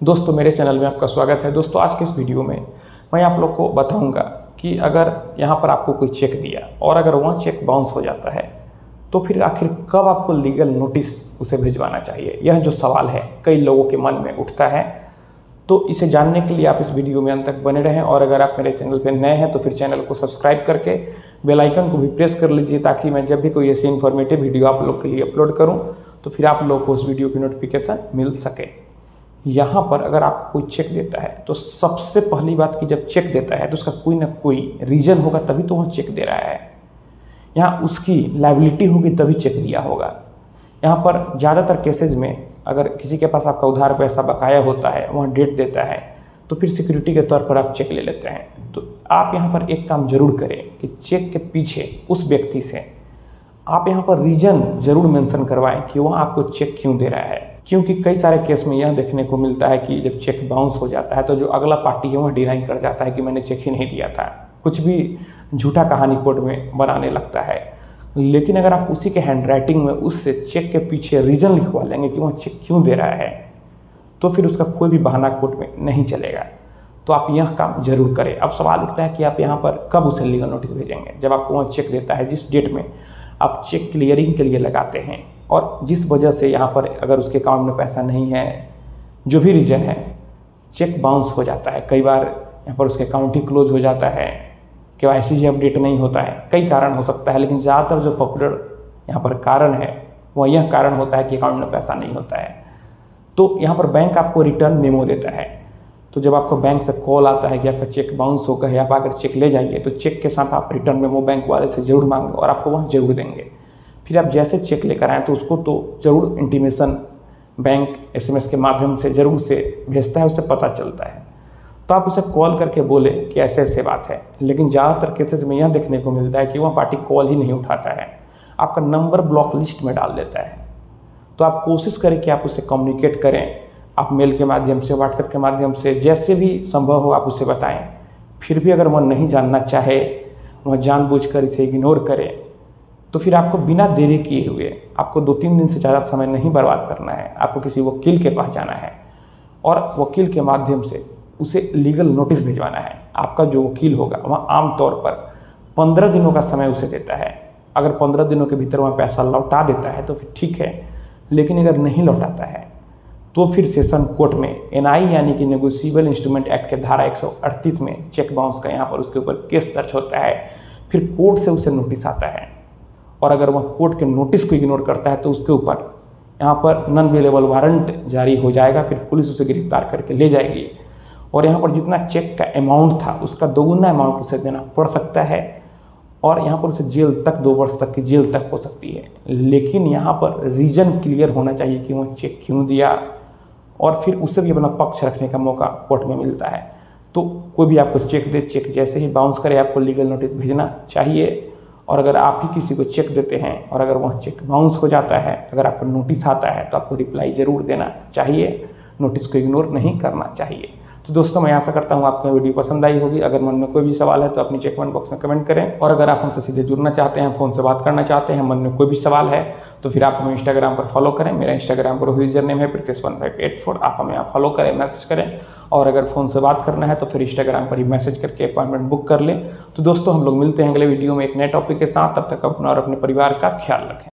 दोस्तों मेरे चैनल में आपका स्वागत है। दोस्तों आज के इस वीडियो में मैं आप लोग को बताऊंगा कि अगर यहाँ पर आपको कोई चेक दिया और अगर वहाँ चेक बाउंस हो जाता है तो फिर आखिर कब आपको लीगल नोटिस उसे भिजवाना चाहिए। यह जो सवाल है कई लोगों के मन में उठता है, तो इसे जानने के लिए आप इस वीडियो में अंत तक बने रहें। और अगर आप मेरे चैनल पर नए हैं तो फिर चैनल को सब्सक्राइब करके बेल आइकन को भी प्रेस कर लीजिए, ताकि मैं जब भी कोई ऐसी इन्फॉर्मेटिव वीडियो आप लोग के लिए अपलोड करूं तो फिर आप लोग को उस वीडियो की नोटिफिकेशन मिल सके। यहाँ पर अगर आप कोई चेक देता है तो सबसे पहली बात कि जब चेक देता है तो उसका कोई ना कोई रीज़न होगा, तभी तो वह चेक दे रहा है। यहाँ उसकी लायबिलिटी होगी तभी चेक दिया होगा। यहाँ पर ज़्यादातर केसेज में अगर किसी के पास आपका उधार पैसा बकाया होता है, वह डेट देता है, तो फिर सिक्योरिटी के तौर पर आप चेक ले लेते हैं। तो आप यहाँ पर एक काम जरूर करें कि चेक के पीछे उस व्यक्ति से आप यहाँ पर रीज़न जरूर मेंशन करवाएं कि वह आपको चेक क्यों दे रहा है। क्योंकि कई सारे केस में यह देखने को मिलता है कि जब चेक बाउंस हो जाता है तो जो अगला पार्टी है वह डिनाई कर जाता है कि मैंने चेक ही नहीं दिया था, कुछ भी झूठा कहानी कोर्ट में बनाने लगता है। लेकिन अगर आप उसी के हैंडराइटिंग में उससे चेक के पीछे रीज़न लिखवा लेंगे कि वह चेक क्यों दे रहा है, तो फिर उसका कोई भी बहाना कोर्ट में नहीं चलेगा। तो आप यह काम जरूर करें। अब सवाल उठता है कि आप यहाँ पर कब उसे लीगल नोटिस भेजेंगे। जब आपको वह चेक देता है, जिस डेट में आप चेक क्लियरिंग के लिए लगाते हैं और जिस वजह से यहाँ पर अगर उसके अकाउंट में पैसा नहीं है, जो भी रीज़न है, चेक बाउंस हो जाता है। कई बार यहाँ पर उसके अकाउंट ही क्लोज हो जाता है, KYC अपडेट नहीं होता है, कई कारण हो सकता है। लेकिन ज़्यादातर जो पॉपुलर यहाँ पर कारण है वह यह कारण होता है कि अकाउंट में पैसा नहीं होता है। तो यहाँ पर बैंक आपको रिटर्न मेमो देता है। तो जब आपको बैंक से कॉल आता है कि आपका चेक बाउंस हो गया है, आप अगर चेक ले जाइए, तो चेक के साथ आप रिटर्न मेमो बैंक वाले से जरूर मांगें और आपको वह जरूर देंगे। फिर आप जैसे चेक लेकर आएँ तो उसको तो ज़रूर इंटीमेशन बैंक SMS के माध्यम से ज़रूर से भेजता है, उससे पता चलता है। तो आप उसे कॉल करके बोले कि ऐसे ऐसे बात है। लेकिन ज़्यादातर केसेस में यह देखने को मिलता है कि वह पार्टी कॉल ही नहीं उठाता है, आपका नंबर ब्लॉक लिस्ट में डाल देता है। तो आप कोशिश करें कि आप उससे कम्युनिकेट करें, आप मेल के माध्यम से, व्हाट्सएप के माध्यम से, जैसे भी संभव हो आप उसे बताएं। फिर भी अगर वह नहीं जानना चाहे, वह जानबूझकर इसे इग्नोर करे, तो फिर आपको बिना देरी किए हुए आपको 2-3 दिन से ज़्यादा समय नहीं बर्बाद करना है। आपको किसी वकील के पास जाना है और वकील के माध्यम से उसे लीगल नोटिस भिजवाना है। आपका जो वकील होगा वह आमतौर पर 15 दिनों का समय उसे देता है। अगर 15 दिनों के भीतर वह पैसा लौटा देता है तो फिर ठीक है, लेकिन अगर नहीं लौटाता है तो फिर सेशन कोर्ट में NI यानी कि नेगोशिएबल इंस्ट्रूमेंट एक्ट के धारा 138 में चेक बाउंस का यहाँ पर उसके ऊपर केस दर्ज होता है। फिर कोर्ट से उसे नोटिस आता है और अगर वह कोर्ट के नोटिस को इग्नोर करता है तो उसके ऊपर यहाँ पर नॉन अवेलेबल वारंट जारी हो जाएगा। फिर पुलिस उसे गिरफ्तार करके ले जाएगी और यहाँ पर जितना चेक का अमाउंट था उसका दोगुना अमाउंट उसे देना पड़ सकता है और यहाँ पर उसे जेल तक 2 वर्ष तक की जेल तक हो सकती है। लेकिन यहाँ पर रीज़न क्लियर होना चाहिए कि वह चेक क्यों दिया, और फिर उससे भी अपना पक्ष रखने का मौका कोर्ट में मिलता है। तो कोई भी आपको चेक दे, चेक जैसे ही बाउंस करे आपको लीगल नोटिस भेजना चाहिए। और अगर आप ही किसी को चेक देते हैं और अगर वह चेक बाउंस हो जाता है, अगर आपको नोटिस आता है, तो आपको रिप्लाई ज़रूर देना चाहिए, नोटिस को इग्नोर नहीं करना चाहिए। तो दोस्तों मैं आशा करता हूँ आपको वीडियो पसंद आई होगी। अगर मन में कोई भी सवाल है तो अपनी कमेंट बॉक्स में कमेंट करें, और अगर आप हमसे सीधे जुड़ना चाहते हैं, फ़ोन से बात करना चाहते हैं, मन में कोई भी सवाल है, तो फिर आप हमें इंस्टाग्राम पर फॉलो करें। मेरा इंस्टाग्राम पर यूजर नेम है Pritesh1584। आप हमें यहाँ फॉलो करें, मैसेज करें, और अगर फ़ोन से बात करना है तो फिर इंस्टाग्राम पर ही मैसेज करके अपॉइंटमेंट बुक कर लें। तो दोस्तों हम लोग मिलते हैं अगले वीडियो में एक नए टॉपिक के साथ। तब तक अपना और अपने परिवार का ख्याल रखें।